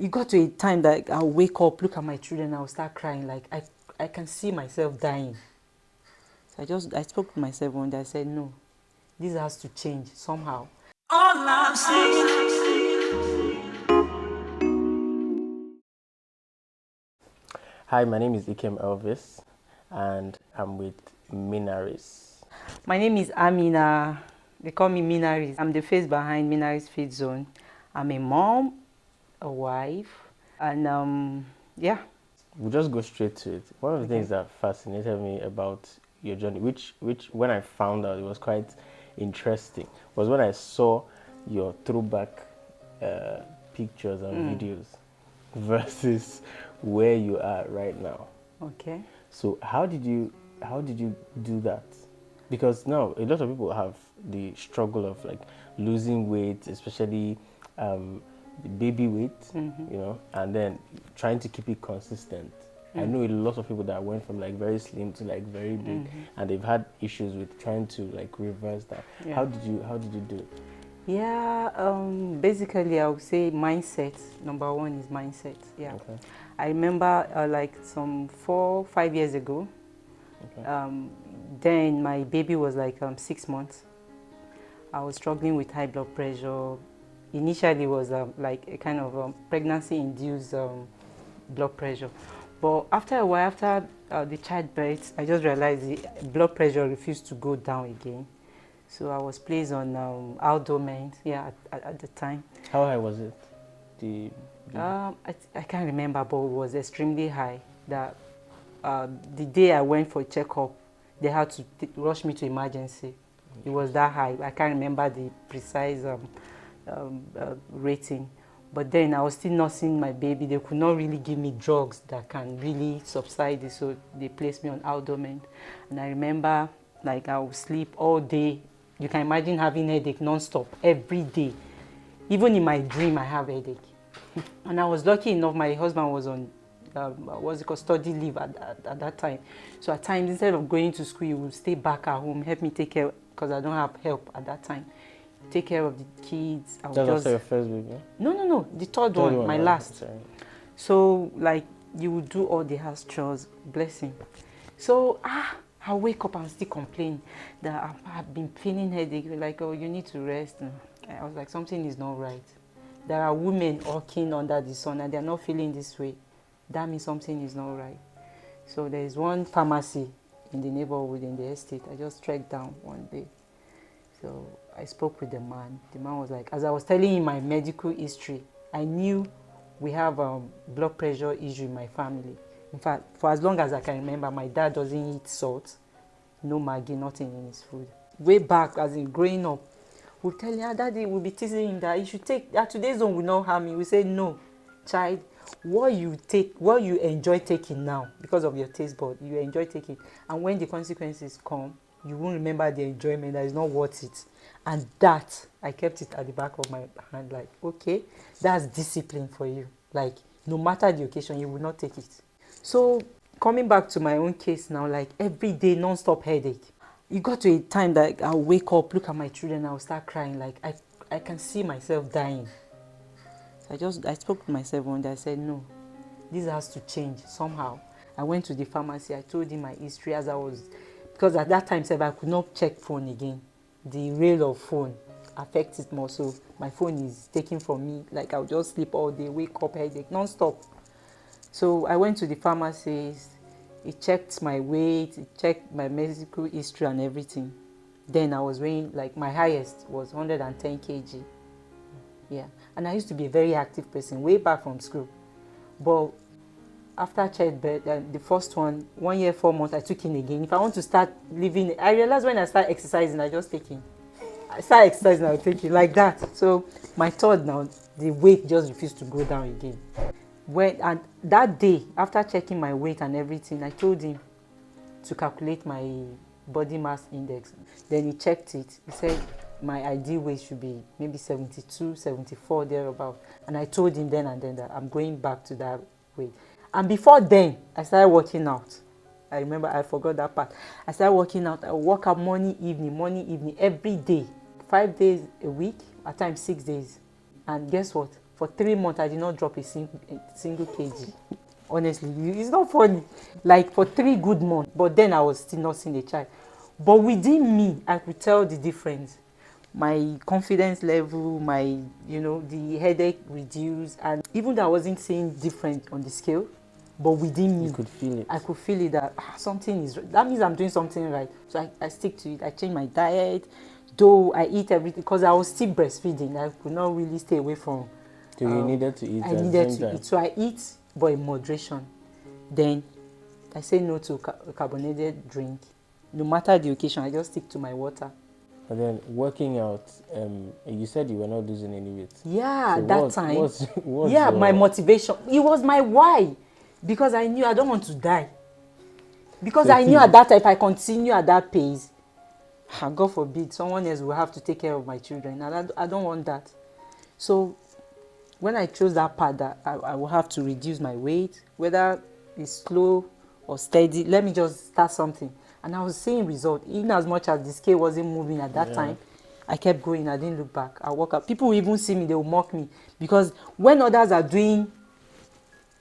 It got to a time that I'll wake up, look at my children, I'll start crying. Like I can see myself dying. So I spoke to myself one day. I said, no, this has to change somehow. All I'm saying. Hi, my name is Ikem Elvis, and I'm with Minaris. My name is Amina. They call me Minaris. I'm the face behind Minaris Feed Zone. I'm a mom, a wife, and yeah. We'll just go straight to it. One of the Okay. things that fascinated me about your journey, which when I found out it was quite interesting, was when I saw your throwback pictures and videos versus where you are right now. Okay. So how did you do that? Because now a lot of people have the struggle of like losing weight, especially the baby weight, and then trying to keep it consistent. I know a lot of people that went from like very slim to like very big, and they've had issues with trying to like reverse that. Yeah. How did you do it? Yeah, basically, I would say mindset. Number one is mindset. Yeah. Okay. I remember like some 4, 5 years ago, Okay. then my baby was like 6 months. I was struggling with high blood pressure. Initially, it was like a kind of pregnancy-induced blood pressure. But after a while, after the childbirth, I just realized the blood pressure refused to go down again. So I was placed on outdoor meds, yeah, at the time. How high was it? The I can't remember, but it was extremely high. That the day I went for a checkup, they had to rush me to emergency. It was that high. I can't remember the precise rating. But then I was still nursing my baby. They could not really give me drugs that can really subside it, so they placed me on outdoor med. And I remember, like, I would sleep all day. You can imagine having headache non-stop every day. Even in my dream, I have headache. And I was lucky enough, my husband was on what's it called, study leave at that time. So at times, instead of going to school, he would stay back at home, help me take care, because I don't have help at that time. Take care of the kids. I would That's just after your first baby? no, the third one, my last. Sorry. So like you would do all the house chores, bless him. So I wake up and still complain that I've been feeling headache. Like, oh, you need to rest. And I was like, something is not right. There are women walking under the sun and they're not feeling this way. That means something is not right. So there is one pharmacy in the neighborhood, in the estate. I just trekked down one day. So I spoke with the man. The man was like, as I was telling him my medical history, I knew we have blood pressure issue in my family. In fact, for as long as I can remember, my dad doesn't eat salt, no Maggi, nothing in his food. Way back, as in growing up, we'll tell him, daddy, we'll be teasing him that he should take, that today's one will not harm you. We say, no, child, what you enjoy taking now, because of your taste bud, you enjoy taking. And when the consequences come, you won't remember the enjoyment, that is not worth it. And that, I kept it at the back of my hand, like, okay, that's discipline for you. Like, no matter the occasion, you will not take it. So, coming back to my own case now, like every day, non-stop headache. It got to a time that I'll wake up, look at my children, I'll start crying. Like, I can see myself dying. So I spoke to myself one day. I said, no, this has to change somehow. I went to the pharmacy. I told him my history as I was, because at that time, I could not check phone again. The rail of phone affects it more. So my phone is taken from me. Like, I'll just sleep all day, wake up, headache, non-stop. So I went to the pharmacist. He checked my weight, he checked my medical history and everything. Then I was weighing, like, my highest was 110 kg. Yeah, and I used to be a very active person way back from school. But after childbirth, the first 1 year, 4 months, I took in again. If I want to start living, I realized when I start exercising, I just take in. I start exercising, I take it like that. So my third now, the weight just refused to go down again. And that day, after checking my weight and everything, I told him to calculate my body mass index. Then he checked it. He said my ideal weight should be maybe 72, 74, thereabout. And I told him then and then that I'm going back to that weight. And before then, I started working out. I remember, I forgot that part. I started working out. I work out morning, evening, every day. 5 days a week, at times 6 days. And guess what? For 3 months, I did not drop a single kg. Honestly, it's not funny. Like for 3 good months, but then I was still not seeing a child. But within me, I could tell the difference. My confidence level, the headache reduced, and even though I wasn't seeing different on the scale, but within me, you could feel it. I could feel it that something is. That means I'm doing something right. So I stick to it. I change my diet, though I eat everything because I was still breastfeeding. I could not really stay away from. So you needed to eat. I needed to eat. So I eat, but in moderation. Then I say no to carbonated drink. No matter the occasion, I just stick to my water. And then working out, you said you were not losing any weight. Yeah, so that time. What's my motivation. It was my why. Because I knew I don't want to die. Because I knew at that time, if I continue at that pace, God forbid, someone else will have to take care of my children. And I don't want that. So when I chose that path, that I will have to reduce my weight, whether it's slow or steady, let me just start something. And I was seeing results. Even as much as the scale wasn't moving at that time, I kept going. I didn't look back. I walk up. People will even see me, they will mock me. Because when others are doing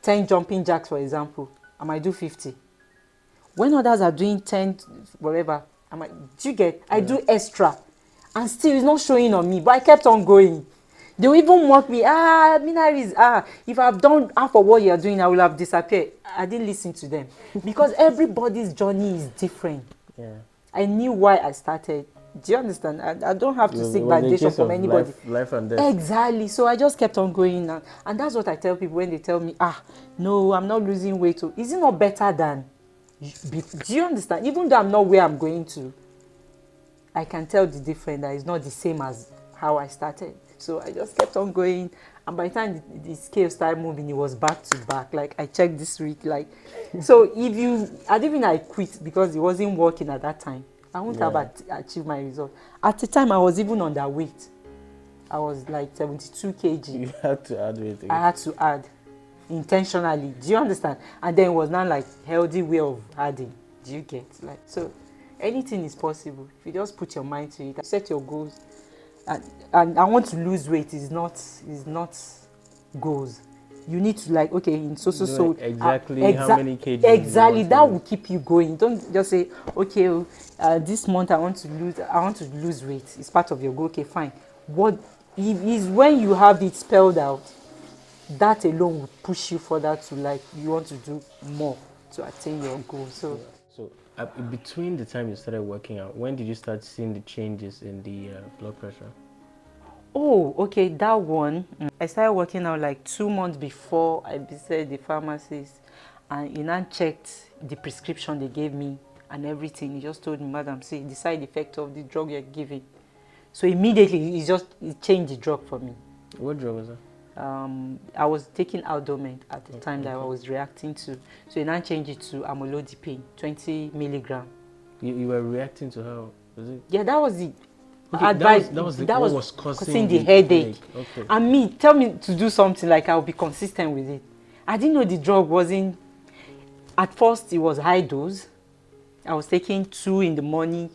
10 jumping jacks, for example, I might do 50. When others are doing 10, whatever, do you get? I do extra. And still, it's not showing on me. But I kept on going. They will even mock me. Minaris, if I've done half of what you're doing, I will have disappeared. I didn't listen to them. Because everybody's journey is different. Yeah. I knew why I started. Do you understand? I don't have to seek validation from anybody. Life and death. Exactly. So I just kept on going. And that's what I tell people when they tell me, no, I'm not losing weight. Is it not better than? Do you understand? Even though I'm not where I'm going to, I can tell the difference that it's not the same as how I started. So I just kept on going. And by the time the scale started moving, it was back to back. Like I checked this week. So I quit because it wasn't working at that time. I wouldn't have achieved my result. At the time, I was even underweight. I was like 72 kg. You had to add weight again. I had to add intentionally. Do you understand? And then it was not like healthy way of adding. Do you get? So anything is possible if you just put your mind to it. Set your goals. And I want to lose weight is not goals. You need to in exactly how many kgs. Exactly, that will keep you going. Don't just say, okay, this month I want to lose weight. It's part of your goal. Okay, fine. What is when you have it spelled out, that alone will push you further to you want to do more to attain your goal. So between the time you started working out, when did you start seeing the changes in the blood pressure? Oh, okay, that one. I started working out 2 months before I visited the pharmacist, and he now checked the prescription they gave me and everything. He just told me, madam, see the side effect of the drug you're giving. So immediately he changed the drug for me. What drug was that? I was taking Aldomen at the time that I was reacting to. So he now changed it to amlodipine, 20 milligram. You were reacting to how? Was it? Yeah, that was the advice. That was causing the headache. Okay. And tell me to do something I'll be consistent with it. I didn't know the drug wasn't. At first, it was high dose. I was taking 2 in the morning,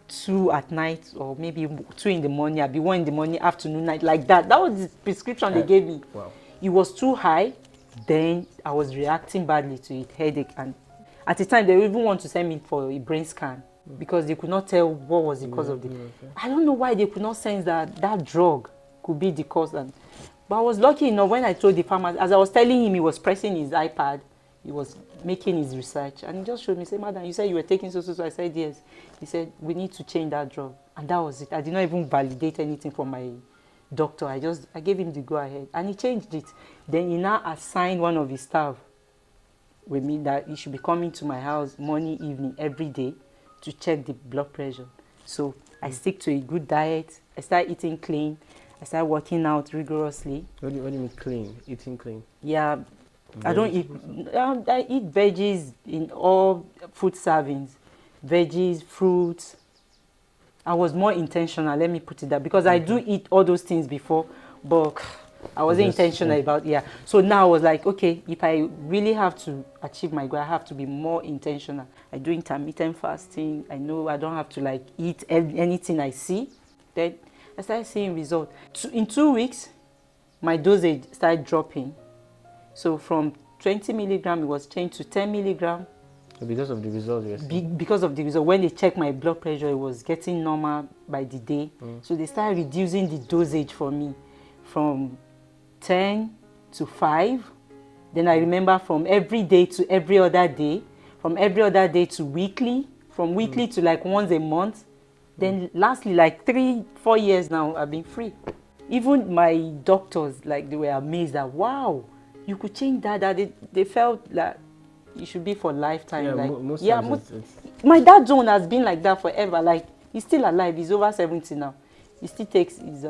2 at night, or maybe 2 in the morning. I'd be 1 in the morning, afternoon, night, like that. That was the prescription they gave me. Wow. It was too high. Then I was reacting badly to it, headache. And at the time, they even want to send me for a brain scan because they could not tell what was the cause of the. Okay. I don't know why they could not sense that drug could be the cause. But I was lucky enough when I told the pharmacist, as I was telling him, he was pressing his iPad. He was making his research, and he just showed me, say, madam, you said you were taking so. I said, yes. He said, we need to change that drug. And that was it. I did not even validate anything from my doctor. I gave him the go ahead, and he changed it. Then he now assigned one of his staff with me that he should be coming to my house morning, evening, every day to check the blood pressure. So I stick to a good diet. I start eating clean. I start working out rigorously. What do you mean clean? Eating clean? Yeah. I don't eat. I eat veggies in all food servings, veggies, fruits. I was more intentional. Let me put it that because I do eat all those things before, but I wasn't intentional about So now I was like, okay, if I really have to achieve my goal, I have to be more intentional. I do intermittent fasting. I know I don't have to eat anything I see. Then I started seeing results. In 2 weeks, my dosage started dropping. So from 20 milligram, it was changed to 10 milligram. Because of the result you're seeing? Because of the result. When they checked my blood pressure, it was getting normal by the day. So they started reducing the dosage for me from 10 to 5. Then I remember from every day to every other day, from every other day to weekly, from weekly to like once a month. Then lastly, like 3-4 years now, I've been free. Even my doctors, like, they were amazed that, wow, you could change that. They felt like it should be for lifetime. Yeah, like, most times it's... My dad's own has been like that forever. Like, he's still alive. He's over 70 now. He still takes his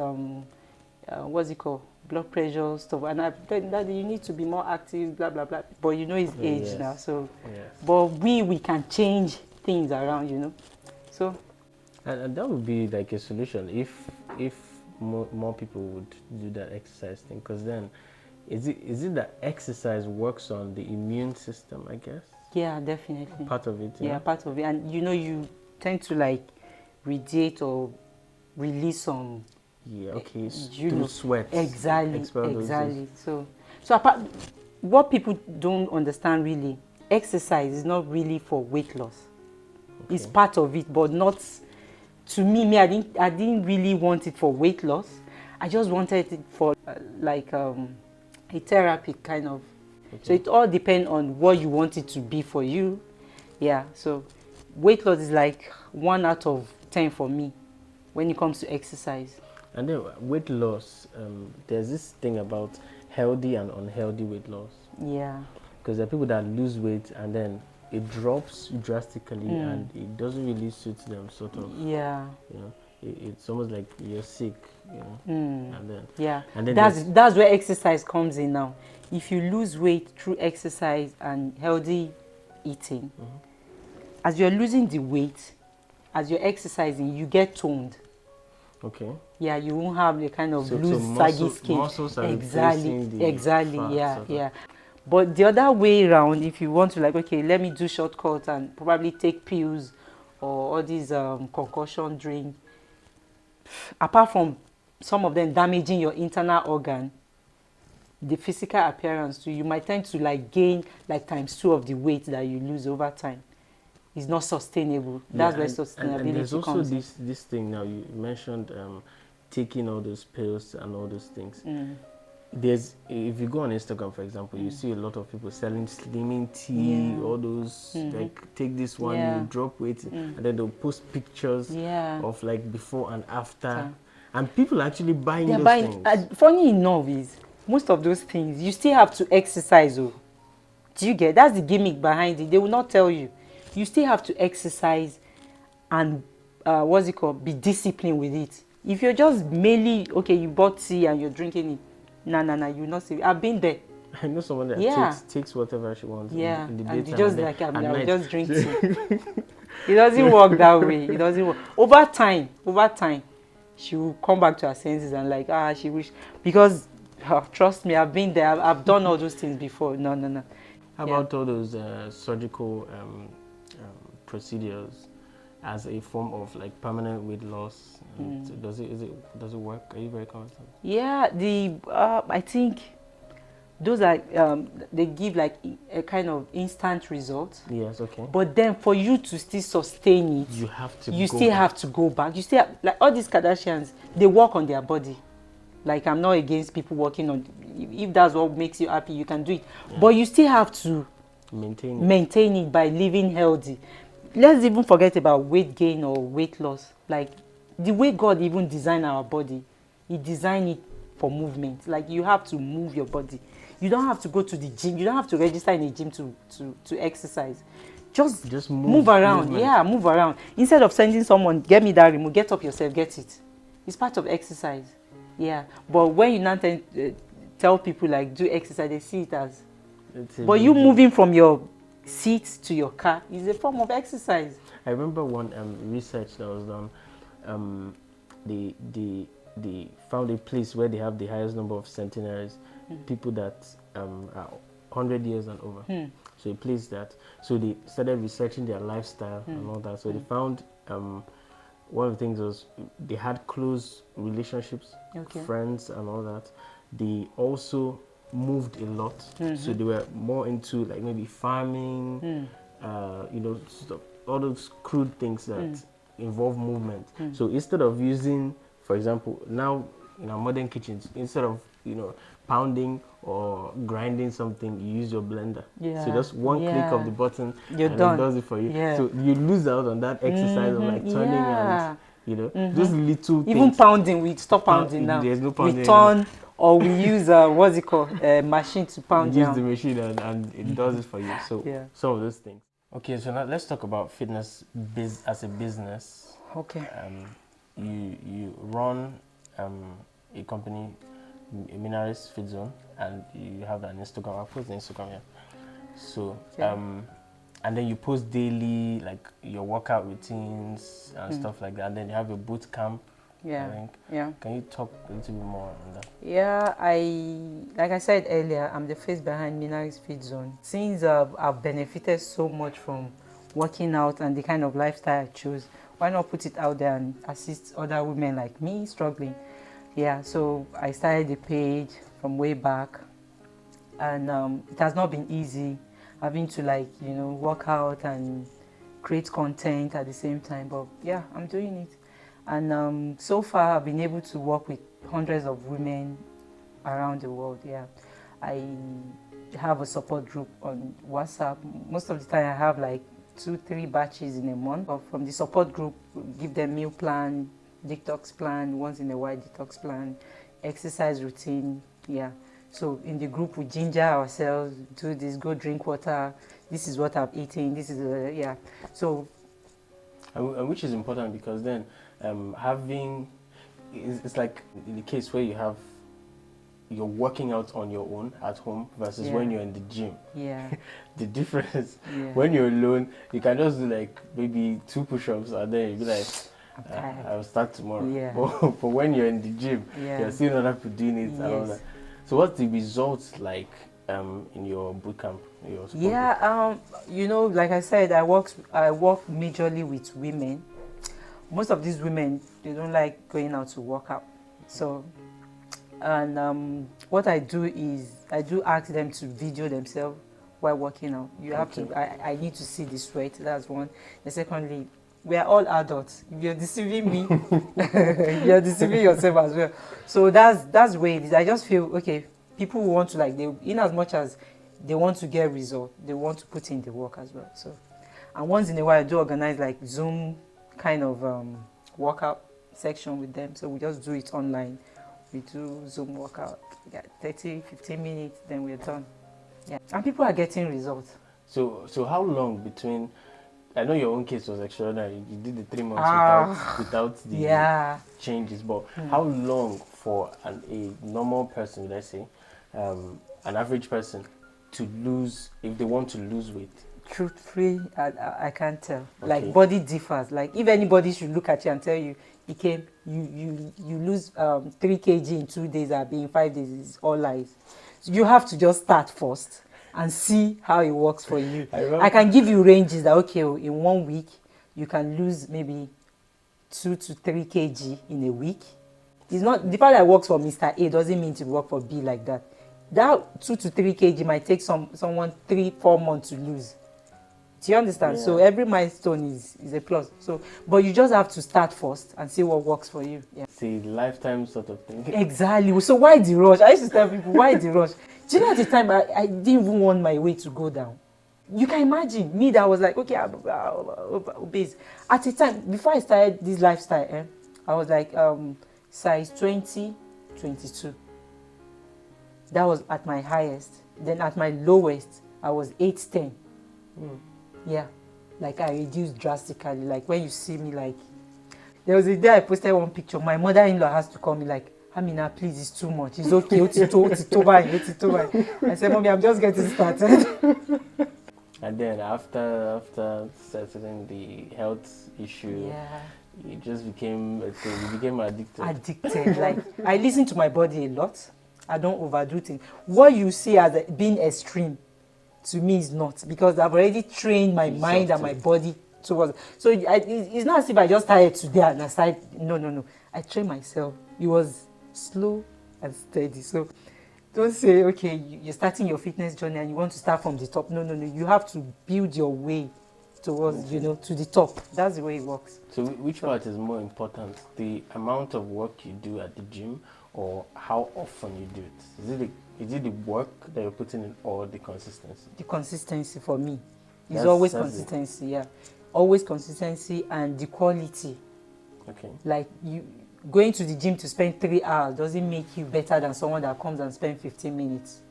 what's it called, blood pressure stuff. And I said, Daddy, you need to be more active, blah blah blah. But you know his age now, so. Yes. But we can change things around, you know. So. And that would be like a solution if more people would do that exercise thing, because then is it that exercise works on the immune system, I guess? Yeah, definitely. Part of it. Yeah, part of it. And you know, you tend to like radiate or release some. Yeah, okay. You know, sweat. Exactly. So apart, what people don't understand really, exercise is not really for weight loss. Okay. It's part of it, but not. To me, I didn't really want it for weight loss. I just wanted it for like a therapy kind of. Okay. So it all depends on what you want it to be for you. Yeah. So weight loss is like 1 out of 10 for me when it comes to exercise. And then weight loss, there's this thing about healthy and unhealthy weight loss. Yeah. Because there are people that lose weight and then it drops drastically and it doesn't really suit them, sort of. Yeah. You know, it's almost like you're sick, you know. And then and then that's where exercise comes in now. If you lose weight through exercise and healthy eating, as you're losing the weight, as you're exercising, you get toned. Okay. Yeah, you won't have the kind of loose, saggy skin. Muscles are exactly. Yeah. But the other way around, if you want to like, okay, let me do shortcuts and probably take pills or all these concussion drink, apart from some of them damaging your internal organ, the physical appearance too, you might tend to like gain like ×2 of the weight that you lose over time. It's not sustainable. That's where sustainability and there's also comes this thing now, you mentioned taking all those pills and all those things. There's, if you go on Instagram, for example, you see a lot of people selling slimming tea, all those like take this one, you drop weight, and then they'll post pictures of like before and after, and people are actually buying those things. Funny enough is most of those things you still have to exercise. Oh, do you get? That's the gimmick behind it. They will not tell you. You still have to exercise and what's it called? Be disciplined with it. If you're just merely okay, you bought tea and you're drinking it. No, you're not serious. I've been there. I know someone that takes whatever she wants in the daytime. And just like, I will just drink tea. It doesn't work that way. It doesn't work. Over time, she will come back to her senses and like, she wish. Because, trust me, I've been there. I've done all those things before. No. How about all those surgical procedures as a form of like permanent weight loss? Does it work? Are you very confident? Yeah, I think those are they give like a kind of instant result. Yes, okay. But then for you to still sustain it, you still have to go back. You still have, like all these Kardashians, they work on their body. Like, I'm not against people working on. If that's what makes you happy, you can do it. Yeah. But you still have to maintain it by living healthy. Let's even forget about weight gain or weight loss. Like, the way God even designed our body, He designed it for movement. Like, you have to move your body. You don't have to go to the gym. You don't have to register in a gym to exercise. Just move around. Movement. Yeah, move around. Instead of sending someone, get me that remote, get up yourself, get it. It's part of exercise. Yeah. But when you not tell people, like, do exercise, they see it as... But you moving from your seat to your car is a form of exercise. I remember one research that was done. They found a place where they have the highest number of centenaries, people that are 100 years and over. So a place that, so they started researching their lifestyle and all that. So they found one of the things was they had close relationships, friends and all that. they also moved a lot. So they were more into like maybe farming, you know, stuff, all those crude things that involve movement. So instead of using, for example, now in our modern kitchens, instead of, you know, pounding or grinding something, you use your blender. Yeah. So just one click of the button You're and done. it does it for you. Yeah. So you lose out on that exercise of like turning and, you know, those little Even things. pounding, we stop pounding now. There's no We pounding anymore. turn or we use what's it called, a machine to pound Use down. the machine and it does it for you. So Yeah. some of those things. Okay, so now let's talk about fitness as a business. Okay. You run a company, Minaris Fit Zone, and you have an Instagram. I'll post the Instagram here. So and then you post daily like your workout routines and stuff like that. And then you have a boot camp. Yeah. I think. Yeah. Can you talk a little bit more on that? Yeah, like I said earlier, I'm the face behind Minaris Fit Zone. Since I've benefited so much from working out and the kind of lifestyle I choose, why not put it out there and assist other women like me struggling? Yeah, so I started the page from way back, and it has not been easy having to, like, you know, work out and create content at the same time, but yeah, I'm doing it. And so far I've been able to work with hundreds of women around the world. Yeah, I have a support group on WhatsApp. Most of the time I have like 2-3 batches in a month. But from the support group, give them meal plan, detox plan, once in a while detox plan, exercise routine. Yeah, so in the group we ginger ourselves, do this, go drink water, this is what I'm eating, this is yeah. So And which is important because then having, it's like in the case where you're working out on your own at home versus when you're in the gym. Yeah. The difference, when you're alone, you can just do like maybe 2 push-ups and then you'll be like, I'll start tomorrow. Yeah. But when you're in the gym, you're seeing other people doing it and all that. So what's the results like in your boot camp? You know, like I said, I work majorly with women. Most of these women, they don't like going out to work out. So, and what I do is I do ask them to video themselves while working out. You have to. I need to see the sweat. That's one. And secondly, we are all adults. If you're deceiving me, you're deceiving yourself as well. So that's the way it is. I just feel okay. People who want to, like, in as much as they want to get result, they want to put in the work as well. So, and once in a while I do organize like Zoom kind of workout section with them. So we just do it online. We do Zoom workout. We get 30-15 minutes, then we're done. Yeah, and people are getting results. So how long between? I know your own case was extraordinary. You did the 3 months without the changes, but how long for a normal person, let's say, an average person, to lose, if they want to lose weight? Truthfully, I can't tell. Okay. Like, body differs. Like, if anybody should look at you and tell you, Ikem, you lose 3 kg in 2 days, or in 5 days, it's all lies. So you have to just start first and see how it works for you. I can give you ranges that, okay, in 1 week, you can lose maybe 2 to 3 kg in a week. It's not, the part that works for Mr. A doesn't mean to work for B like that. That 2 to 3 kg might take someone 3-4 months to lose. Do you understand? Yeah. So every milestone is a plus. So, but you just have to start first and see what works for you. Yeah. See, lifetime sort of thing. Exactly. So why the rush? I used to tell people, why the rush? Do you know at the time I didn't even want my weight to go down? You can imagine me that was like, okay, I'm obese. At the time, before I started this lifestyle, I was like size 20, 22. That was at my highest. Then at my lowest, I was 8'10". Yeah, like I reduced drastically. Like when you see me, like there was a day I posted one picture. My mother-in-law has to call me like, Amina, please, it's too much. It's okay. I said, Mommy, I'm just getting started. And then after settling the health issue, you just became addicted. Addicted. Like, I listen to my body a lot. I don't overdo things. What you see as being extreme, to me, is not, because I've already trained my mind and my body towards. So it's not as if I just started today and I started. No. I trained myself. It was slow and steady. So don't say, okay, you're starting your fitness journey and you want to start from the top. No, no, no. You have to build your way towards, to the top. That's the way it works. So which part is more important? The amount of work you do at the gym or how often you do it? Is it the work that you're putting in or the consistency? The consistency for me is always consistency, yeah. Always consistency and the quality. Okay. Like you going to the gym to spend 3 hours doesn't make you better than someone that comes and spends 15 minutes.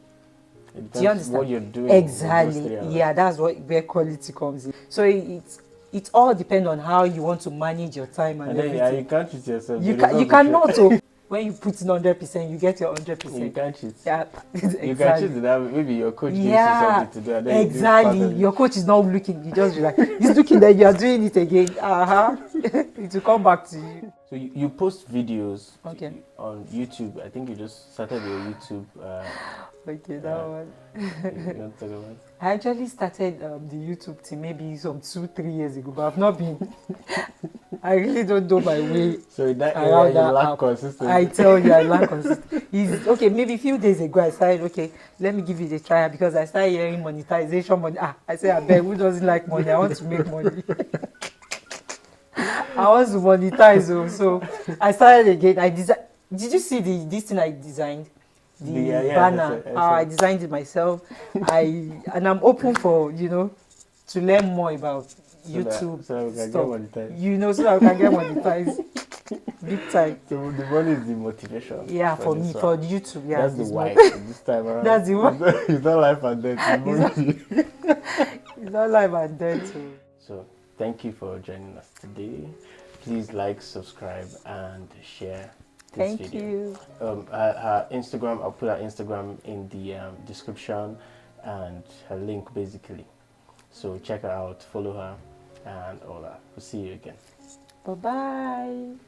Do you understand what you're doing? Exactly. Yeah, that's where quality comes in. So it all depends on how you want to manage your time and everything. Yeah, you can't cheat yourself. You cannot. So when you put in 100%, you get your 100%. You can't cheat. Yeah, exactly. You can cheat that. Maybe your coach gives you something to do. And then exactly. Your coach is not looking. You just be like, he's looking that you are doing it again. It will come back to you. So you post videos on YouTube. I think you just started your YouTube. Okay, that one. You want to talk about? I actually started the YouTube thing maybe some 2-3 years ago, but I've not been. I really don't know my way. So in that area, you lack consistency. I tell you, I lack consistency. Okay, maybe a few days ago I started. Okay, let me give it a try because I started hearing monetization money. I say, I beg, who doesn't like money? I want to make money. I want to monetize. So I started again. Did you see this thing I designed? The banner. I designed it myself. And I'm open for to learn more about YouTube so stuff. So that I can get monetized. Big time. So the money is the motivation. Yeah, for me, for YouTube. Yeah, that's the why this time around. That's the why. It's not life and death. It's not life and death. So thank you for joining us today. Please like, subscribe, and share. Thank you. Her Instagram, I'll put her Instagram in the description and her link basically. So check her out, follow her, and all that. We'll see you again. Bye-bye.